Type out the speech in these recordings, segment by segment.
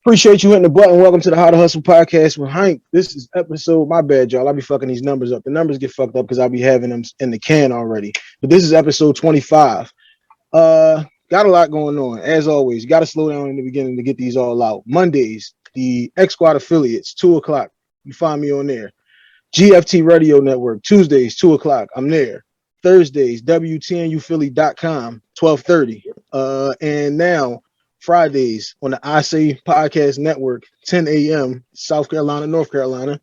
Appreciate you hitting the button. Welcome to the How to Hustle podcast with Hank. This is episode, my bad, y'all. I'll be fucking these numbers up. The numbers get fucked up because I'll be having them in the can already. But this is episode 25. Got a lot going on. As always, you got to slow down in the beginning to get these all out. Mondays, the X Squad affiliates, 2 o'clock. You find me on there. GFT Radio Network, Tuesdays, 2 o'clock. I'm there. Thursdays, WTNUphilly.com, 12:30. And now, Fridays on the I Say Podcast Network, 10 a.m., South Carolina, North Carolina.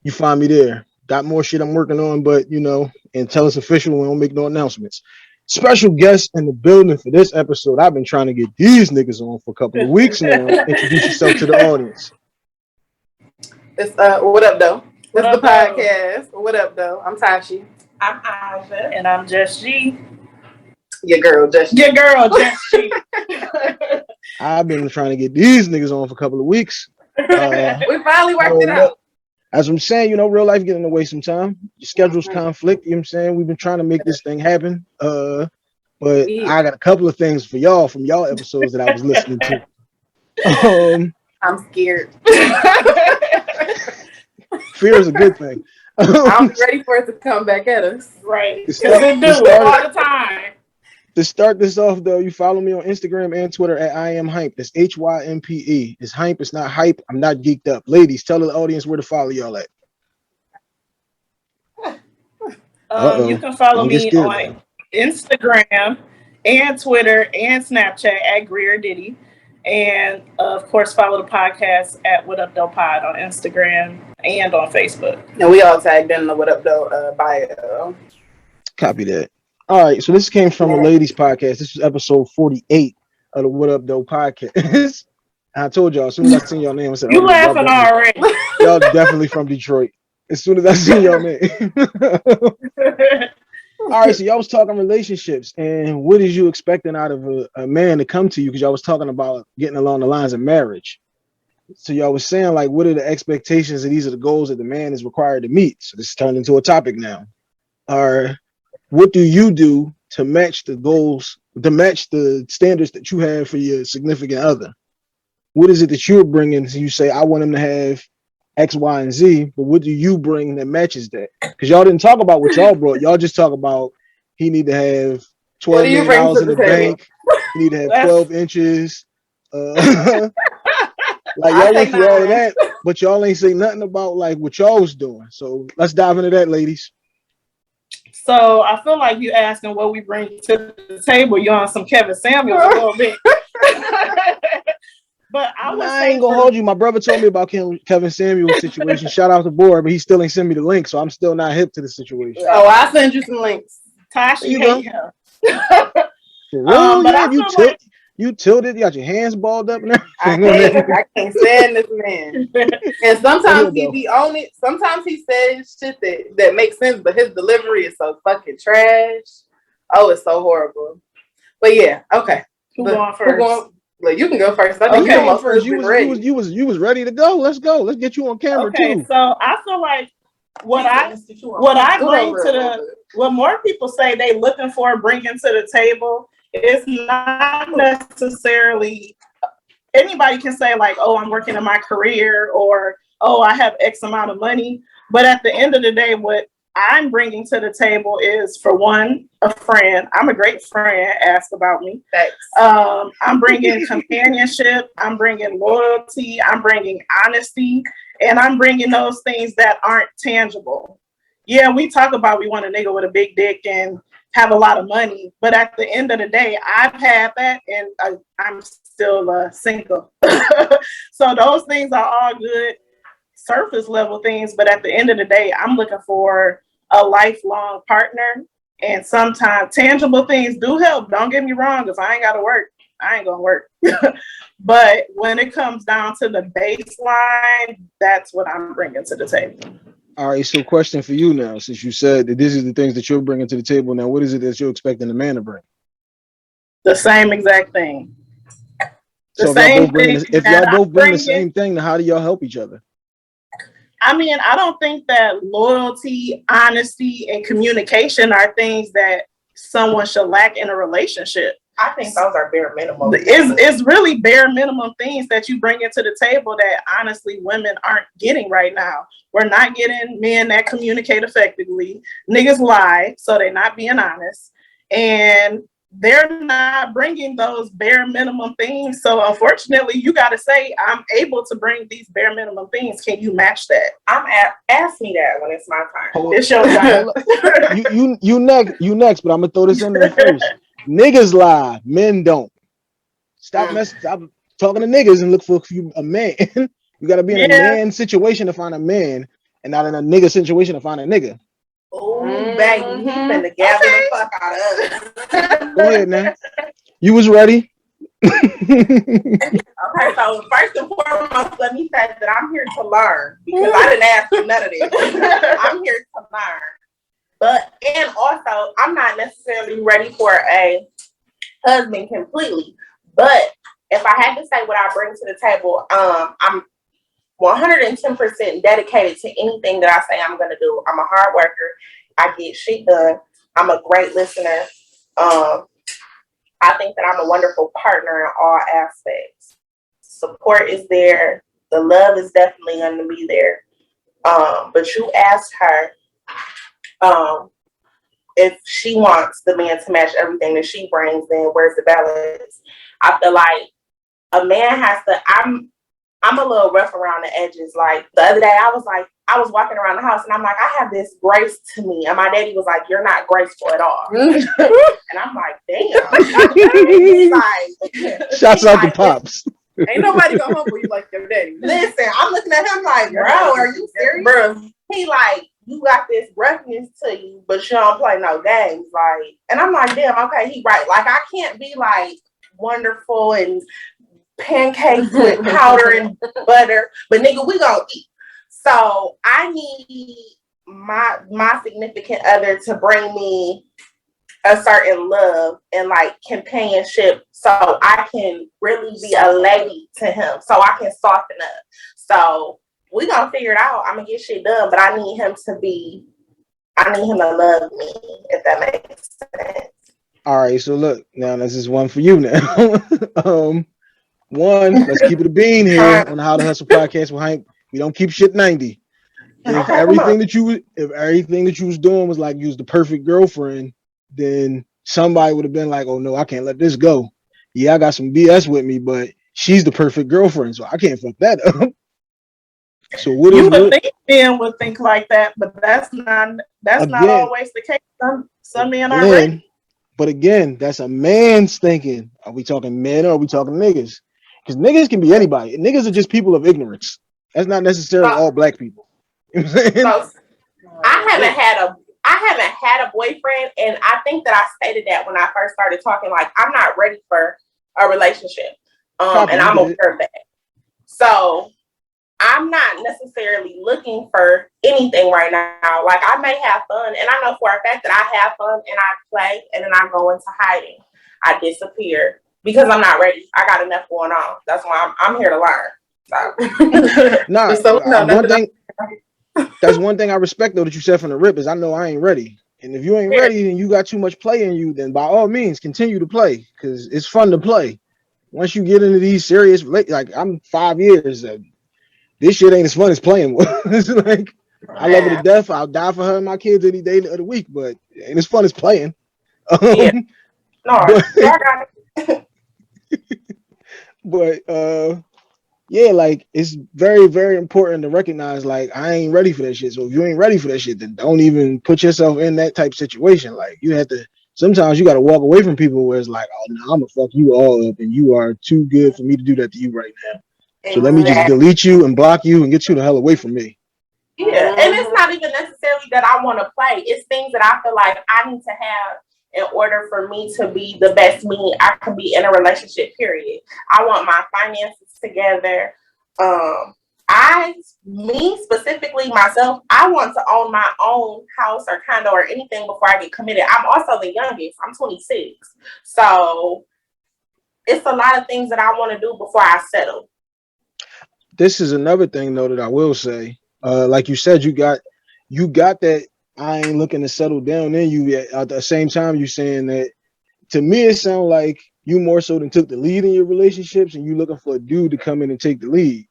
You find me there. Got more shit I'm working on, but, until it's official, we don't make no announcements. Special guest in the building for this episode. I've been trying to get these niggas on for a couple of weeks now. Introduce yourself to the audience. It's what up, though? This is the podcast. What up, though? I'm Tashi. I'm Iva. And I'm Just G. Your girl, Just G. I've been trying to get these niggas on for a couple of weeks. We finally worked it out. As I'm saying, real life getting away sometime. Your schedules conflict, you know what I'm saying? We've been trying to make this thing happen. But I got a couple of things for y'all from y'all episodes that I was listening to. I'm scared. Fear is a good thing. I'm ready for it to come back at us. Right. Because it do all the time. To start this off, though, you follow me on Instagram and Twitter at I am Hype. That's HYMPE. It's Hype. It's not hype. I'm not geeked up. Ladies, tell the audience where to follow y'all at. You can follow me on Instagram and Twitter and Snapchat at Greer Diddy. And, of course, follow the podcast at What Up Though Pod on Instagram and on Facebook. And we all tagged in the What Up Though bio. Copy that. All right, so this came from the ladies' podcast. This is episode 48 of the What Up Though podcast. I told y'all, as soon as I seen y'all name, I said, "You laughing already? Y'all definitely from Detroit." As soon as I seen y'all name. All right, so y'all was talking relationships, and what is you expecting out of a man to come to you? Because y'all was talking about getting along the lines of marriage. So y'all was saying, like, what are the expectations and these are the goals that the man is required to meet? So this turned into a topic now. What do you do to match the goals, to match the standards that you have for your significant other? What is it that you're bringing? So you say, I want him to have X, Y, and Z, but what do you bring that matches that? Because y'all didn't talk about what y'all brought. Y'all just talk about he need to have $12 million in the bank. He need to have 12 inches. Like y'all went through all of that, but y'all ain't say nothing about like what y'all was doing. So let's dive into that, ladies. So I feel like you asking what we bring to the table. You're on some Kevin Samuels a little bit. But I ain't gonna hold you. My brother told me about Kevin Samuels' situation. Shout out to Board, but he still ain't sent me the link, so I'm still not hip to the situation. Oh, I'll send you some links. Tasha, you go. For real? Yeah, you tilted, you got your hands balled up and everything. I can't stand this man. And sometimes he be on it. Sometimes he says shit that makes sense, but his delivery is so fucking trash. Oh, it's so horrible. But yeah, okay. Who going first? Well, you can go first. I think you go first. You was ready to go. Let's go. Let's get you on camera too. So I feel like what I bring to what more people say they looking for bringing to the table is not necessarily anybody can say like, oh, I'm working in my career or oh, I have X amount of money. But at the end of the day, what I'm bringing to the table is, for one, a friend. I'm a great friend. Ask about me. Thanks. I'm bringing companionship. I'm bringing loyalty. I'm bringing honesty. And I'm bringing those things that aren't tangible. Yeah, we talk about we want a nigga with a big dick and have a lot of money. But at the end of the day, I've had that and I'm still single. So those things are all good surface level things, but at the end of the day, I'm looking for a lifelong partner, and sometimes tangible things do help. Don't get me wrong, if I ain't gotta work, I ain't gonna work. But when it comes down to the baseline, that's what I'm bringing to the table. All right, so question for you now, since you said that this is the things that you're bringing to the table, now what is it that you're expecting the man to bring? The same exact thing. So if y'all both bring the same thing, then how do y'all help each other? I mean, I don't think that loyalty, honesty, and communication are things that someone should lack in a relationship. I think those are bare minimum. It's really bare minimum things that you bring into the table that honestly women aren't getting right now. We're not getting men that communicate effectively. Niggas lie, so they're not being honest. And they're not bringing those bare minimum things. So unfortunately, you got to say, I'm able to bring these bare minimum things. Can you match that? Ask me that when it's my turn. It's your time. You next, but I'm gonna throw this in there first. Niggas lie, men don't. Stop talking to niggas and look for a man. You gotta be in a man situation to find a man, and not in a nigga situation to find a nigga. Oh, baby, he finna gather the fuck out of us. Go ahead, man. You was ready. Okay, so first and foremost, let me say that I'm here to learn because I didn't ask for none of this. I'm here to learn. And also, I'm not necessarily ready for a husband completely. But if I had to say what I bring to the table, I'm 110% dedicated to anything that I say I'm going to do. I'm a hard worker. I get shit done. I'm a great listener. I think that I'm a wonderful partner in all aspects. Support is there. The love is definitely going to be there. But you asked her if she wants the man to match everything that she brings, then where's the balance? I feel like a man has to, I'm a little rough around the edges. Like the other day, I was walking around the house and I'm like, I have this grace to me. And my daddy was like, you're not graceful at all. And I'm like, damn. Like, shouts out to Pops. Ain't nobody gonna humble you like your daddy. Listen, I'm looking at him like, bro, are you serious? Bro. He like, you got this roughness to you, but you don't play no games. Like, and I'm like, damn, okay, he right. Like, I can't be like wonderful and pancakes with powder and butter, but nigga, we gonna eat. So I need my significant other to bring me a certain love and like companionship so I can really be a lady to him, so I can soften up. So we gonna figure it out. I'm gonna get shit done, but I need him to love me, if that makes sense. All right, so look, now this is one for you now. One, let's keep it a bean here on the How to Hustle podcast with Hank. We don't keep shit 90. If everything that you was doing was like you was the perfect girlfriend, then somebody would have been like, oh no, I can't let this go. Yeah, I got some BS with me, but she's the perfect girlfriend, so I can't fuck that up. So what you would think men would think like that, but that's not always the case. Some men aren't ready. But again, that's a man's thinking. Are we talking men or are we talking niggas? Because niggas can be anybody. Niggas are just people of ignorance. That's not necessarily all black people. You know what I'm saying? So, I haven't had a boyfriend, and I think that I stated that when I first started talking. Like, I'm not ready for a relationship, and I'm aware of that. So I'm not necessarily looking for anything right now. Like, I may have fun, and I know for a fact that I have fun and I play, and then I go into hiding. I disappear because I'm not ready. I got enough going on. That's why I'm here to learn. That's one thing I respect though that you said from the rip is I know I ain't ready. And if you ain't ready and you got too much play in you, then by all means continue to play because it's fun to play. Once you get into these serious, like I'm 5 years, this shit ain't as fun as playing. It's like I love her to death. I'll die for her and my kids any day of the week, but it ain't as fun as playing. But yeah, like it's very, very important to recognize like I ain't ready for that shit. So if you ain't ready for that shit, then don't even put yourself in that type of situation. Like you have to sometimes you gotta walk away from people where it's like, oh no, I'm gonna fuck you all up and you are too good for me to do that to you right now. So let me just delete you and block you and get you the hell away from me. Yeah, and it's not even necessarily that I want to play. It's things that I feel like I need to have in order for me to be the best me I can be in a relationship, period. I want my finances together. Specifically myself, I want to own my own house or condo or anything before I get committed. I'm also the youngest. I'm 26. So it's a lot of things that I want to do before I settle. This is another thing though that I will say. Like you said, you got that I ain't looking to settle down in you yet. At the same time, you saying that to me, it sounds like you more so than took the lead in your relationships, and you looking for a dude to come in and take the lead.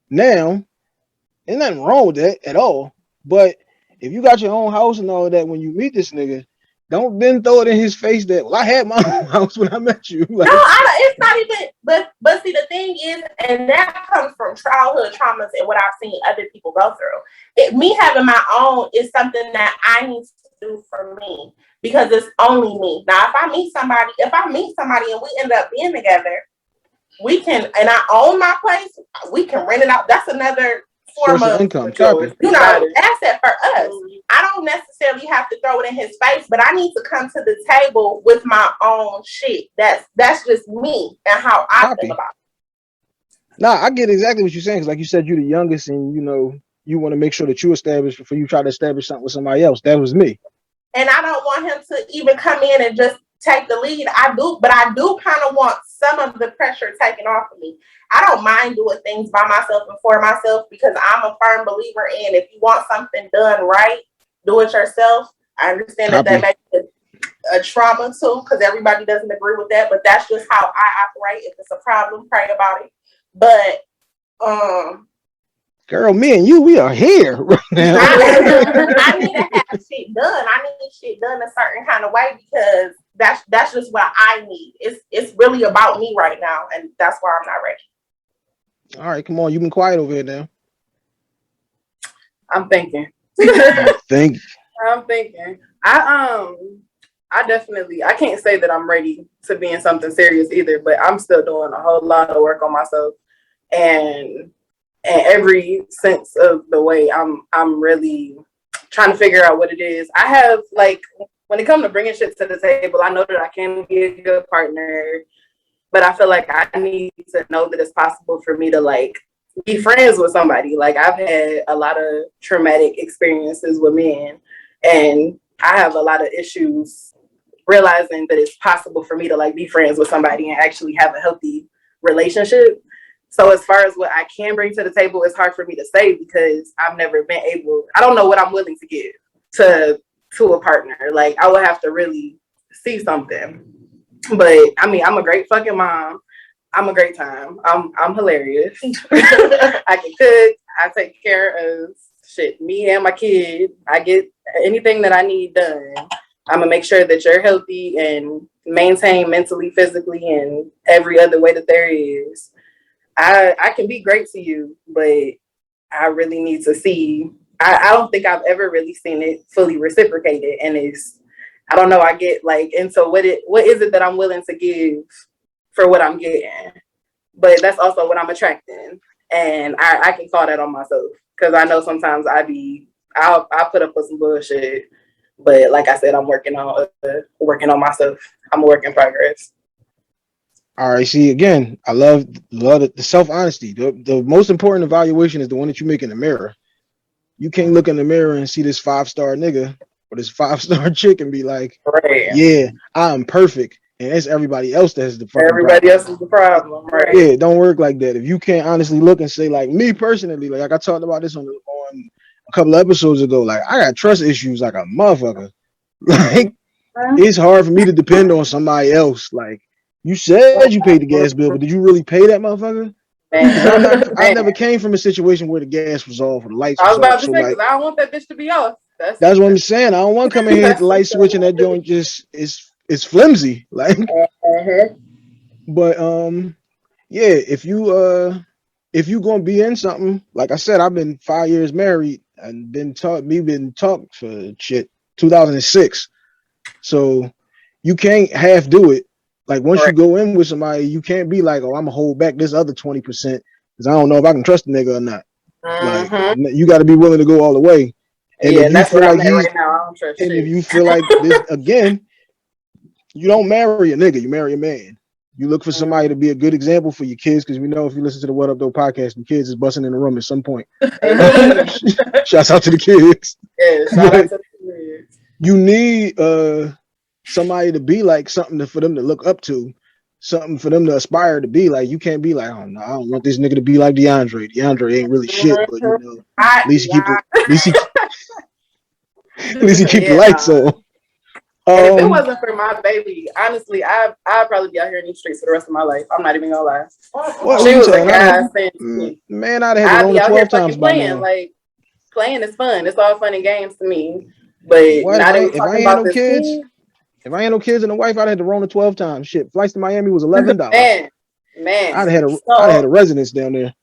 Now, ain't nothing wrong with that at all. But if you got your own house and all of that, when you meet this nigga, don't then throw it in his face that, well, I had my own house when I met you. Like, no, it's not even. But see, the thing is, and that comes from childhood traumas and what I've seen other people go through. Me having my own is something that I need to do for me because it's only me. Now, if I meet somebody and we end up being together, we can, and I own my place, we can rent it out. That's another form of income, asset for us. I don't necessarily have to throw it in his face, but I need to come to the table with my own shit. That's just me and how I feel about it. Nah, I get exactly what you're saying. Because like you said, you're the youngest, and you want to make sure that you establish before you try to establish something with somebody else. That was me. And I don't want him to even come in and just take the lead. I do kind of want some of the pressure taken off of me. I don't mind doing things by myself and for myself because I'm a firm believer in if you want something done right, do it yourself. I understand that makes it a trauma too because everybody doesn't agree with that, but that's just how I operate. If it's a problem, pray about it. But girl, me and you, we are here right now. I need to have shit done. I need shit done a certain kind of way because that's just what I need. It's really about me right now, and that's why I'm not ready. All right, come on. You've been quiet over here now. I'm thinking. I'm thinking. I definitely, I can't say that I'm ready to be in something serious either, but I'm still doing a whole lot of work on myself, and every sense of the way I'm really trying to figure out what it is. I have, like, when it comes to bringing shit to the table, I know that I can be a good partner, but I feel like I need to know that it's possible for me to, like, be friends with somebody. Like, I've had a lot of traumatic experiences with men, and I have a lot of issues realizing that it's possible for me to, like, be friends with somebody and actually have a healthy relationship. So as far as what I can bring to the table, it's hard for me to say because I've never been able, I don't know what I'm willing to give to a partner. Like, I would have to really see something. But I mean, I'm a great fucking mom. I'm a great time. I'm hilarious. I can cook. I take care of shit, me and my kid. I get anything that I need done. I'm gonna make sure that you're healthy and maintain mentally, physically, and every other way that there is. I can be great to you, but I really need to see. I don't think I've ever really seen it fully reciprocated, and I don't know. I get like into what is it that I'm willing to give for what I'm getting, but that's also what I'm attracting, and I can call that on myself because I know sometimes I'll put up with some bullshit, but like I said, I'm working on myself. I'm a work in progress. All right, see, again, I love the self-honesty. The most important evaluation is the one that you make in the mirror. You can't look in the mirror and see this 5-star nigga or this 5-star chick and be like, right. Yeah, I'm perfect. And it's everybody else that has the fucking Everybody problem. Else is the problem, right? Yeah, don't work like that. If you can't honestly look and say, like, me personally, like I talked about this on a couple of episodes ago, like, I got trust issues like a motherfucker. Like, it's hard for me to depend on somebody else. Like, you said you paid the gas bill, but did you really pay that motherfucker? I never came from a situation where the gas was off or the lights was off. I was about to say, because I don't want that bitch to be off. That's what I'm saying. I don't want to come in here hit the light switch and that joint just is flimsy. Like, but yeah, if you gonna be in something, like I said, I've been 5 years married and been talked for shit 2006. So you can't half do it. Like, once you go in with somebody, you can't be like, oh, I'm gonna hold back this other 20% because I don't know if I can trust the nigga or not. Like, you got to be willing to go all the way. And if you feel like right now, I don't trust shit. If you feel like this again, you don't marry a nigga, you marry a man. You look for somebody to be a good example for your kids, because we know if you listen to the Whatup Though podcast, the kids is busting in the room at some point. Shouts out to the kids. Yeah, shout out to the kids. You need somebody to be like, something for them to look up to, something for them to aspire to be like. You can't be like, oh no, I don't want this nigga to be like DeAndre. DeAndre ain't really shit, but you know, at least he keep the lights on. And if it wasn't for my baby, honestly, I'd probably be out here in these streets for the rest of my life. I'm not even gonna lie. What She you was a saying? godsend to me. Man, I'd have had to I'd roll be it out here 12 times fucking by playing. now. Like, playing is fun. It's all fun and games to me. But What now that we're if I talking ain't had about no this kids? kid, If I ain't no kids and a wife, I'd have to roll it 12 times. Shit, flights to Miami was $11. man. I'd have So had a residence down there.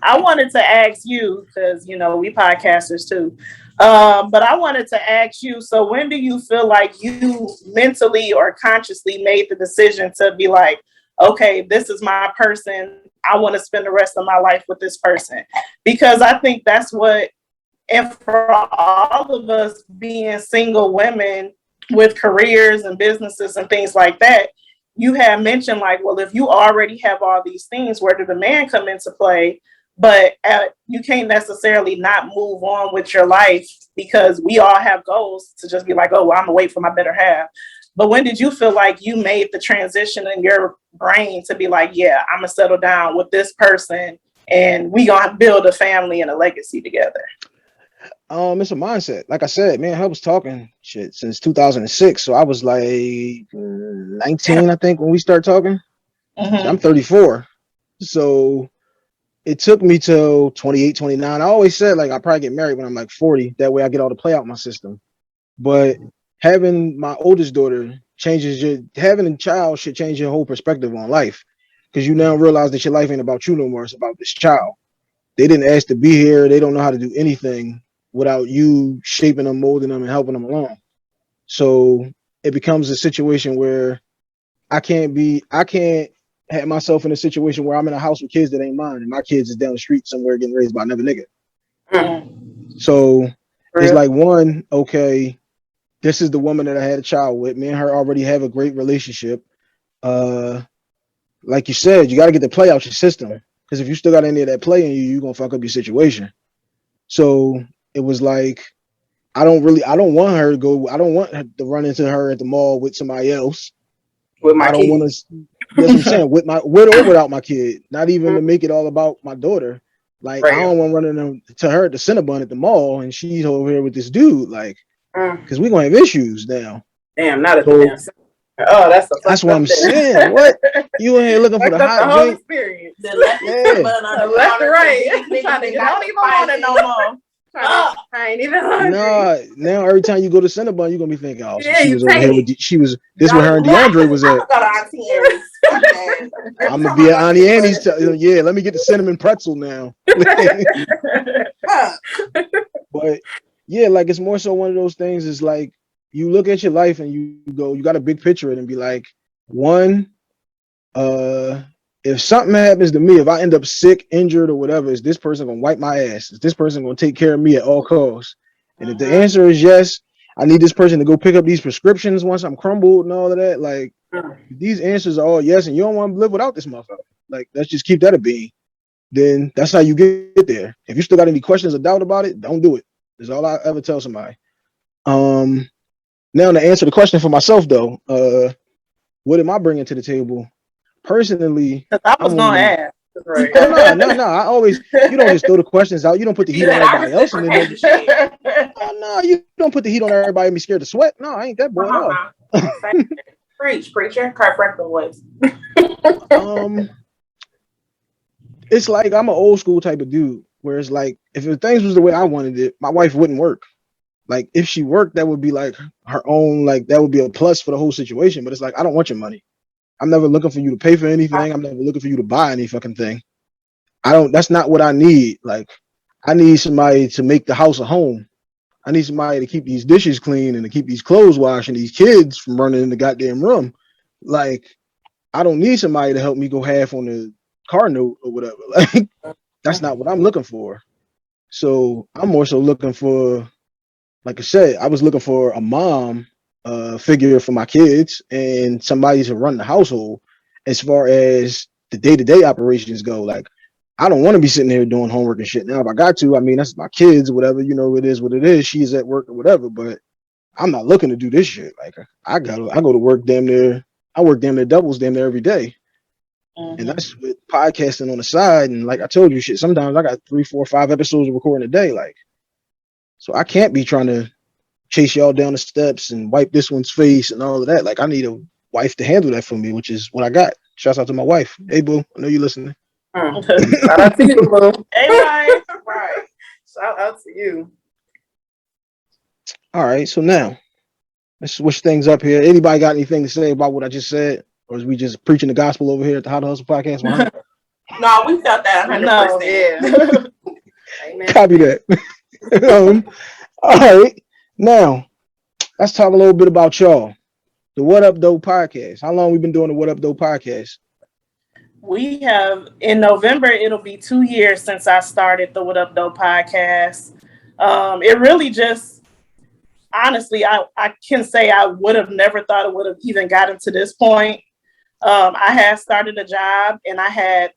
I wanted to ask you, because we podcasters too. But I wanted to ask you, so when do you feel like you mentally or consciously made the decision to be like, okay, this is my person. I want to spend the rest of my life with this person? Because I think that's what, and for all of us being single women with careers and businesses and things like that, you have mentioned like, well, if you already have all these things, where did the man come into play? But you can't necessarily not move on with your life, because we all have goals to just be like, oh, well, I'm gonna wait for my better half. But when did you feel like you made the transition in your brain to be like, yeah, I'm gonna settle down with this person and we gonna build a family and a legacy together? It's a mindset. Like I said, man, I was talking shit since 2006. So I was like 19, I think, when we started talking. Mm-hmm. So I'm 34. So it took me till 28, 29. I always said, like, I'll probably get married when I'm like 40. That way I get all the play out my system. But having my oldest daughter having a child should change your whole perspective on life. Because you now realize that your life ain't about you no more. It's about this child. They didn't ask to be here. They don't know how to do anything without you shaping them, molding them, and helping them along. So it becomes a situation where I can't have myself in a situation where I'm in a house with kids that ain't mine, and my kids is down the street somewhere getting raised by another nigga. So it's like, one, okay, this is the woman that I had a child with. Me and her already have a great relationship. Like you said, you got to get the play out your system, because if you still got any of that play in you, you're gonna fuck up your situation. So it was like, I don't want her to go. I don't want to run into her at the mall with somebody else. With my I don't want to. That's what I'm saying. With or without my kid. Not even to make it all about my daughter. Like, I don't want to run into her at the Cinnabon at the mall and she's over here with this dude. Like, because we're gonna have issues now. Damn, not at the damn. Oh, that's what I'm saying. What? You in here looking for the hot whole joint? Experience. The left to right. Don't even want it no more. I ain't even hungry. Nah, now every time you go to Cinnabon, you're gonna be thinking, oh, so Yeah, she was over here with this where her and DeAndre was at. I'm gonna be at Auntie Annie's. Yeah, let me get the cinnamon pretzel now. But yeah, like, it's more so one of those things. Is like, you look at your life and you got a big picture of it and be like, one, if something happens to me, if I end up sick, injured, or whatever, is this person gonna wipe my ass? Is this person gonna take care of me at all costs? And if the answer is yes, I need this person to go pick up these prescriptions once I'm crumbled and all of that. Like, these answers are all yes, and you don't want to live without this motherfucker. Like, let's just keep that a being. Then that's how you get there. If you still got any questions or doubt about it, don't do it. That's all I ever tell somebody. Now, to answer the question for myself though, what am I bringing to the table? Personally, I was gonna ask. Right. Oh, no. I always, you don't just throw the questions out. You don't put the heat on everybody else. And then no, you don't put the heat on everybody and be scared to sweat. No, I ain't that boy at all. Preach, preacher. Kurt Franklin voice. It's like, I'm an old school type of dude, where it's like, if things was the way I wanted it, my wife wouldn't work. Like, if she worked, that would be like her own, like, that would be a plus for the whole situation. But it's like, I don't want your money. I'm never looking for you to pay for anything. I'm never looking for you to buy any fucking thing. That's not what I need. Like, I need somebody to make the house a home. I need somebody to keep these dishes clean and to keep these clothes washed and these kids from running in the goddamn room. Like, I don't need somebody to help me go half on the car note or whatever. Like, that's not what I'm looking for. So I'm more so looking for, like I said, I was looking for a mom figure for my kids and somebody to run the household. As far as the day-to-day operations go, like, I don't want to be sitting there doing homework and shit. Now, if I got to, I mean, that's my kids, whatever, it is what it is. She's at work or whatever, but I'm not looking to do this shit. Like, I go to work damn near doubles damn near every day. And that's with podcasting on the side. And like I told you, shit, sometimes I got 3, 4, 5 episodes of recording a day. Like, so I can't be trying to chase y'all down the steps and wipe this one's face and all of that. Like I need a wife to handle that for me, which is what I got. Shouts out to my wife. Hey boo, I know you listening. Shout out to you, boo. Hey, wife. Right. Shout out to you. All right, so now let's switch things up here. Anybody got anything to say about what I just said, or is we just preaching the gospel over here at the How to Hustle podcast? No, we felt that 100%. No, Yeah. Amen. Copy that. All right, now let's talk a little bit about y'all. The What Up Doe podcast. How long we been doing the What Up Doe podcast? We have, in November, it'll be 2 years since I started the What Up Doe podcast. It really just, honestly, I can say I would have never thought it would have even gotten to this point. I had started a job and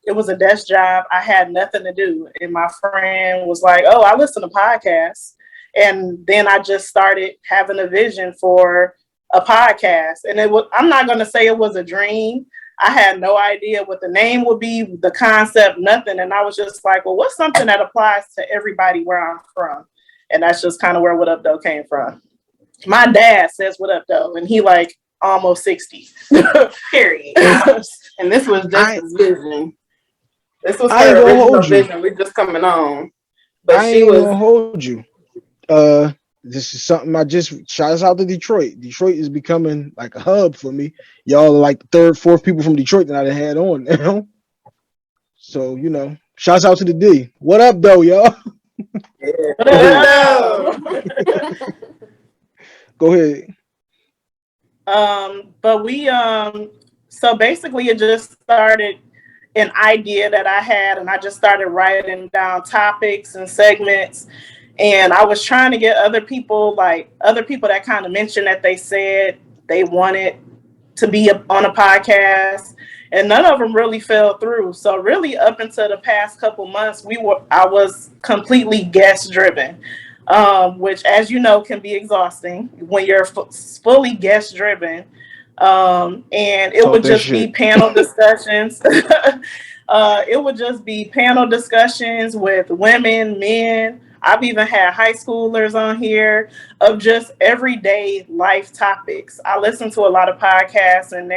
it was a desk job. I had nothing to do. And my friend was like, oh, I listen to podcasts. And then I just started having a vision for a podcast. And I'm not going to say it was a dream. I had no idea what the name would be, the concept, nothing. And I was just like, well, what's something that applies to everybody where I'm from? And that's just kind of where What Up Doe came from. My dad says What Up Doe, and he like almost 60. Period. And this was just his vision. This was I ain't her gonna original hold you. vision. We're just coming on. But I she ain't was gonna hold you. This is something I just shouts out to Detroit. Detroit is becoming like a hub for me. Y'all are like the third, fourth people from Detroit that I had on now. So, you know, shouts out to the D. What up, though, y'all? Yeah. Go ahead. But we so basically it just started an idea that I had, and I just started writing down topics and segments. And I was trying to get other people that kind of mentioned that they said they wanted to be on a podcast, and none of them really fell through. So really up until the past couple months, I was completely guest driven, which, as you know, can be exhausting when you're fully guest driven. And it would just be panel discussions. It would just be panel discussions with women, men. I've even had high schoolers on here of just everyday life topics. I listen to a lot of podcasts, and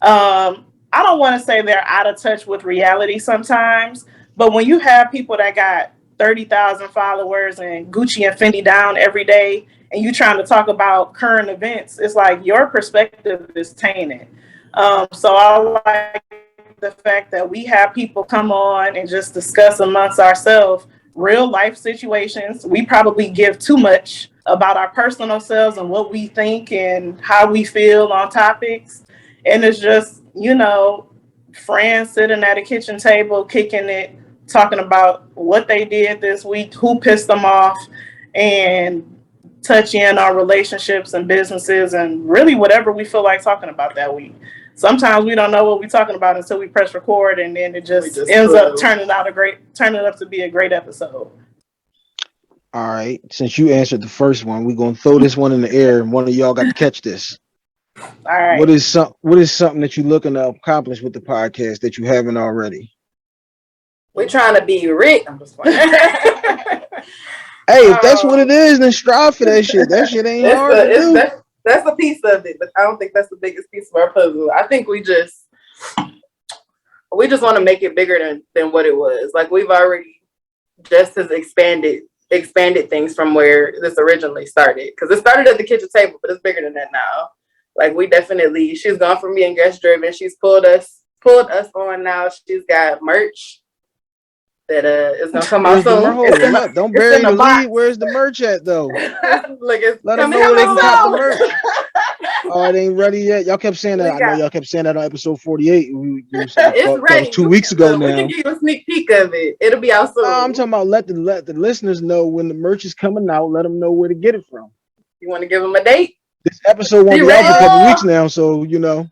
I don't want to say they're out of touch with reality sometimes, but when you have people that got 30,000 followers and Gucci and Fendi down every day, and you trying to talk about current events, it's like your perspective is tainted. So I like the fact that we have people come on and just discuss amongst ourselves real life situations. We probably give too much about our personal selves and what we think and how we feel on topics. And it's just, you know, friends sitting at a kitchen table, kicking it, talking about what they did this week, who pissed them off, and touch in on relationships and businesses and really whatever we feel like talking about that week. Sometimes we don't know what we're talking about until we press record, and then it just ends up turning up to be a great episode. All right. Since you answered the first one, we're gonna throw this one in the air, and one of y'all got to catch this. All right. What is something that you're looking to accomplish with the podcast that you haven't already? We're trying to be rich. I'm just playing. Hey, if that's what it is, then strive for that shit. That shit ain't hard to do. That's a piece of it, but I don't think that's the biggest piece of our puzzle. I think we just want to make it bigger than what it was. Like we've already just has expanded things from where this originally started. Because it started at the kitchen table, but it's bigger than that now. Like she's gone from being guest driven. She's pulled us on now. She's got merch that is gonna come out soon. Don't bury the lead. Where's the merch at though? Like let them know where they can cop the merch. Oh, it ain't ready yet. Y'all kept saying that. I know y'all kept saying that on episode 48. It's ready. That was 2 weeks ago now. We can give you a sneak peek of it. It'll be out soon. I'm talking about let the listeners know when the merch is coming out. Let them know where to get it from. You want to give them a date? This episode won't be out for a couple weeks now, so you know.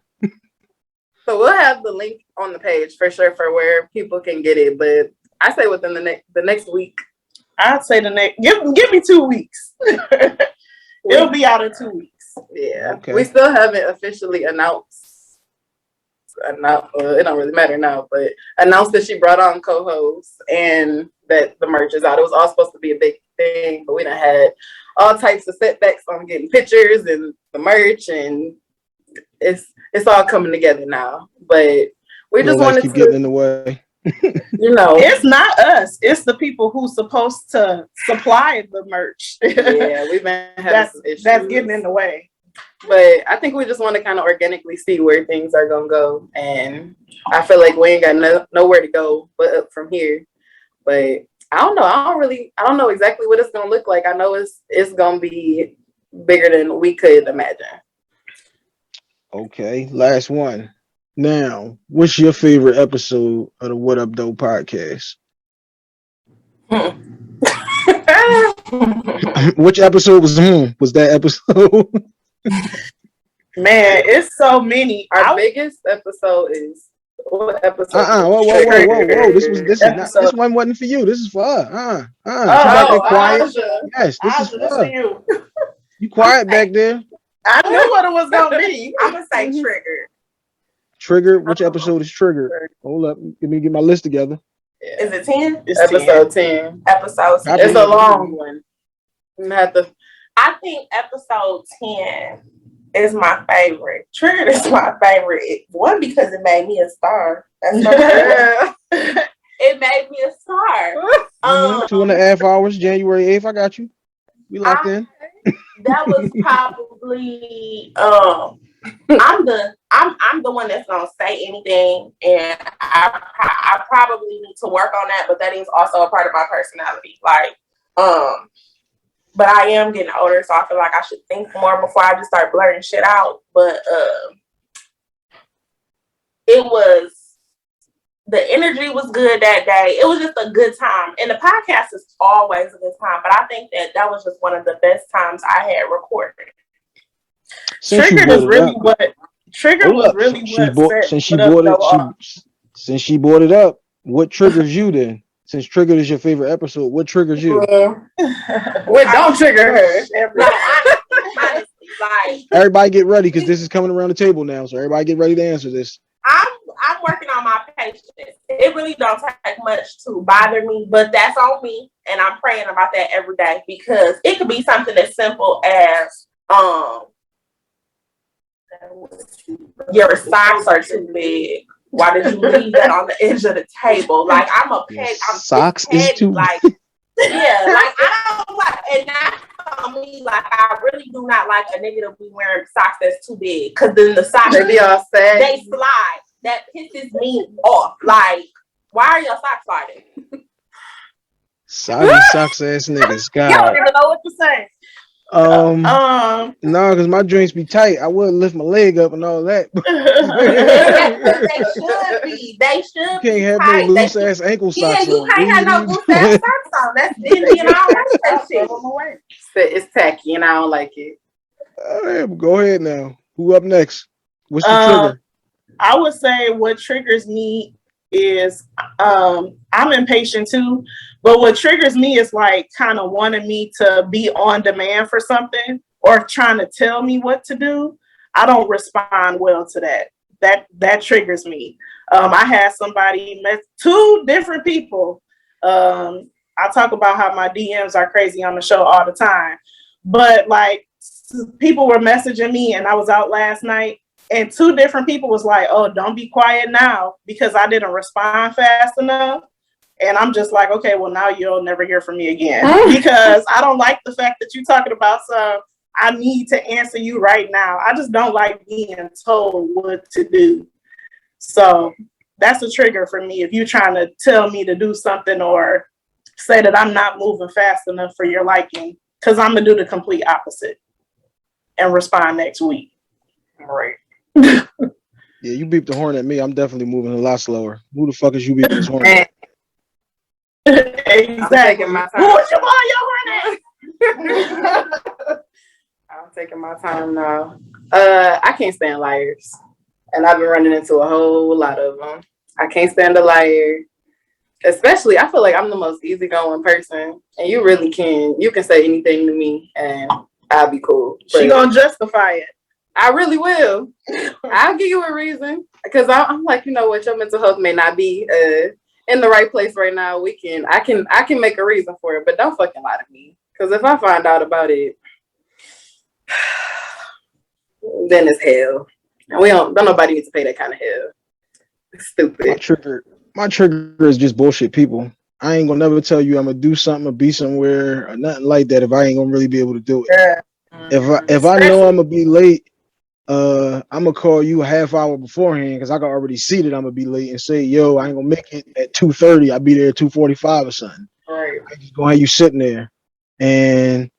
So we'll have the link on the page for sure for where people can get it, but I say within the next week. I'd say give me 2 weeks. It'll be out in 2 weeks. Yeah. Okay. We still haven't officially announced. It don't really matter now, but announced that she brought on co-hosts and that the merch is out. It was all supposed to be a big everything, but we done had all types of setbacks on getting pictures and the merch, and it's all coming together now. But we just wanted keep to getting in the way. It's not us. It's the people who's supposed to supply the merch. Yeah, we've been having some issues. That's getting in the way. But I think we just want to kind of organically see where things are gonna go, and I feel like we ain't got nowhere to go but up from here. But I don't know. I don't know exactly what it's gonna look like. I know it's gonna be bigger than we could imagine. Okay, last one. Now, what's your favorite episode of the What Up Though podcast? Which episode was that episode? Man, it's so many. Our biggest episode is what episode? Whoa! This one wasn't for you. This is for her. She back there quiet. Yes, this is for her. You quiet back there. I knew what it was gonna be. I'm gonna say Triggered. Triggered. Which episode is Triggered? Hold up. Let me get my list together. Yeah. Is it 10? It's episode 10. Episode 10. It's a long one. I think episode 10 is my favorite. Triggered is my favorite. One, because it made me a star. That's so good. It made me a star. 2.5 hours, January 8th. I got you. We locked in. That was probably I'm the one that's gonna say anything, and I probably need to work on that, but that is also a part of my personality. Like, but I am getting older, so I feel like I should think more before I just start blurting shit out. But the energy was good that day. It was just a good time. And the podcast is always a good time. But I think that was just one of the best times I had recorded. Since she brought it up, what triggers you then? Since Triggered is your favorite episode, what triggers you? What don't trigger her? Honestly, like, everybody get ready, because this is coming around the table now. So everybody get ready to answer this. I'm working on my patience. It really don't take much to bother me, but that's on me, and I'm praying about that every day, because it could be something as simple as your socks are too big. Why did you leave that on the edge of the table? Like, I'm socks petty, is too like, yeah, like I don't like, and that's on me. Like, I really do not like a nigga to be wearing socks that's too big, because then the socks they slide. That pisses me off. Like, why are your socks sliding? Sorry, socks ass niggas. God. You don't even know what to say. No, because my joints be tight. I wouldn't lift my leg up and all that. They should You can't have no loose ass ankle socks. Yeah, you can't have no loose ass socks on. That's dingy and all that shit. It's tacky and I don't like it. Go ahead now. Who up next? What's the trigger? I would say what triggers me is I'm impatient too, but what triggers me is like kind of wanting me to be on demand for something or trying to tell me what to do. I don't respond well to that. That triggers me. I had somebody met 2 different people. I talk about how my DMs are crazy on the show all the time, but like people were messaging me, and I was out last night, and 2 different people was like, "Oh, don't be quiet now," because I didn't respond fast enough. And I'm just like, okay, well, now you'll never hear from me again, because I don't like the fact that you're talking about some, I need to answer you right now. I just don't like being told what to do. So that's a trigger for me. If you're trying to tell me to do something or say that I'm not moving fast enough for your liking, because I'm going to do the complete opposite and respond next week. All right. Yeah, you beeped the horn at me. I'm definitely moving a lot slower. Who the fuck is you beeping this horn at? Exactly. I'm taking my time. Who was your horn at? I'm taking my time now. I can't stand liars, and I've been running into a whole lot of them. I can't stand a liar, especially. I feel like I'm the most easygoing person, and you can say anything to me, and I'll be cool. She gonna justify it. I really will. I'll give you a reason, because I'm like, you know what, your mental health may not be in the right place right now, I can make a reason for it, but don't fucking lie to me. Because if I find out about it, then it's hell. And don't nobody need to pay that kind of hell. It's stupid. My trigger is just bullshit people. I ain't gonna never tell you I'm gonna do something or be somewhere or nothing like that if I ain't gonna really be able to do it. Yeah. If I know I'm gonna be late, I'm gonna call you a half hour beforehand because I can already see that I'm gonna be late and say, yo, I ain't gonna make it at 2:30. I'll be there at 2:45 or something. Right. I just gonna have you sitting there. And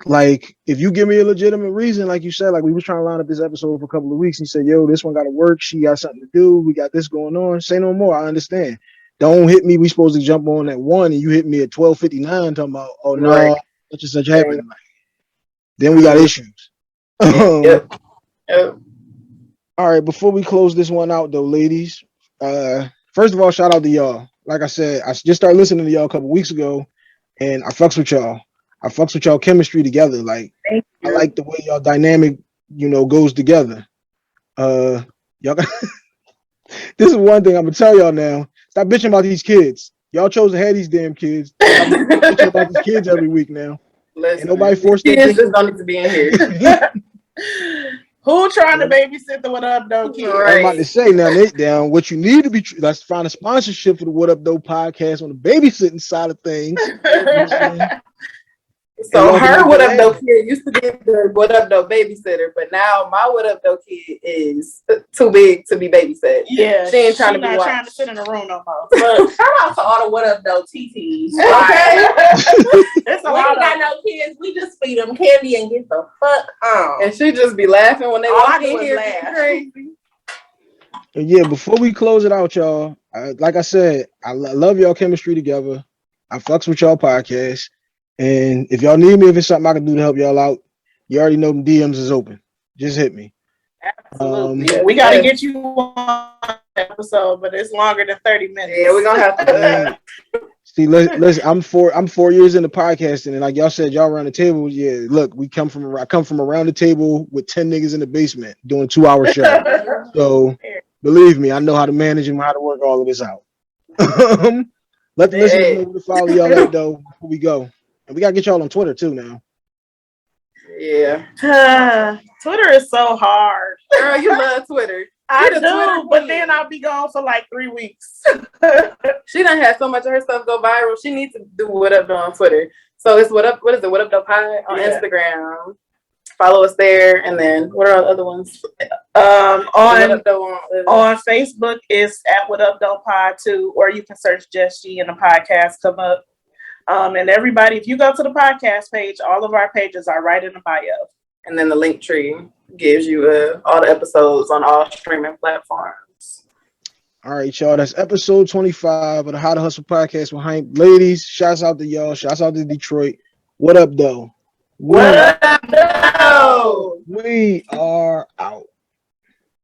like if you give me a legitimate reason, like you said, like we was trying to line up this episode for a couple of weeks, and you said, yo, this one gotta work, she got something to do, we got this going on. Say no more. I understand. Don't hit me. We supposed to jump on at 1 and you hit me at 12:59 talking about, oh no, Right. such and such happened. Like, then we got issues. Yep. All right, before we close this one out though, ladies, first of all, shout out to y'all. Like I said, I just started listening to y'all a couple weeks ago, and I fucks with y'all. I fucks with y'all chemistry together. Like I like the way y'all dynamic, goes together. Y'all got this is one thing I'm gonna tell y'all now. Stop bitching about these kids. Y'all chose to have these damn kids. I'm bitching about these kids every week now. Listen, ain't nobody forced their kids just don't need to be in here. Who trying to babysit the What Up Though kids? Right. I'm about to say now, Nate, down what you need to be. Let's find a sponsorship for the What Up Though podcast on the babysitting side of things. You know what I'm saying? So her What Up Though kid used to be the What Up Though babysitter, but now my What Up Though kid is too big to be babysat. Yeah, she ain't trying to be not watched. trying to sit in the room no more. But shout out to all the What Up Though TTs. Okay. It's a We lot ain't got of no kids. We just feed them candy and get the fuck on. And she just be laughing when they All walk I do in is here. laugh. Crazy. And yeah, before we close it out, y'all, like I said, I love y'all chemistry together. I fucks with y'all podcast. And if y'all need me, if it's something I can do to help y'all out, you already know the DMs is open. Just hit me. Absolutely. Yeah, we got to get you on episode, but it's longer than 30 minutes. Yeah, we're gonna have to. See, listen. I'm 4 years into podcasting, and like y'all said, y'all around the table. Yeah, look, I come from around the table with 10 niggas in the basement doing 2-hour shows. So believe me, I know how to manage and how to work all of this out. Let the listeners know who to follow y'all at though before we go, and we gotta get y'all on Twitter too now. Yeah. Twitter is so hard. Girl, you love Twitter. I do, but then I'll be gone for like 3 weeks. She done had so much of her stuff go viral. She needs to do What Up Though on Twitter. So it's what is it? What Up Though Pod on Instagram. Follow us there, and then what are the other ones? On Facebook is at What Up Though Pod too, or you can search Just G and the podcast come up. And everybody, if you go to the podcast page, all of our pages are right in the bio. And then the link tree gives you all the episodes on all streaming platforms. All right, y'all. That's episode 25 of the How to Hustle podcast with Hank. Ladies, shouts out to y'all. Shouts out to Detroit. What up, though? What up, though?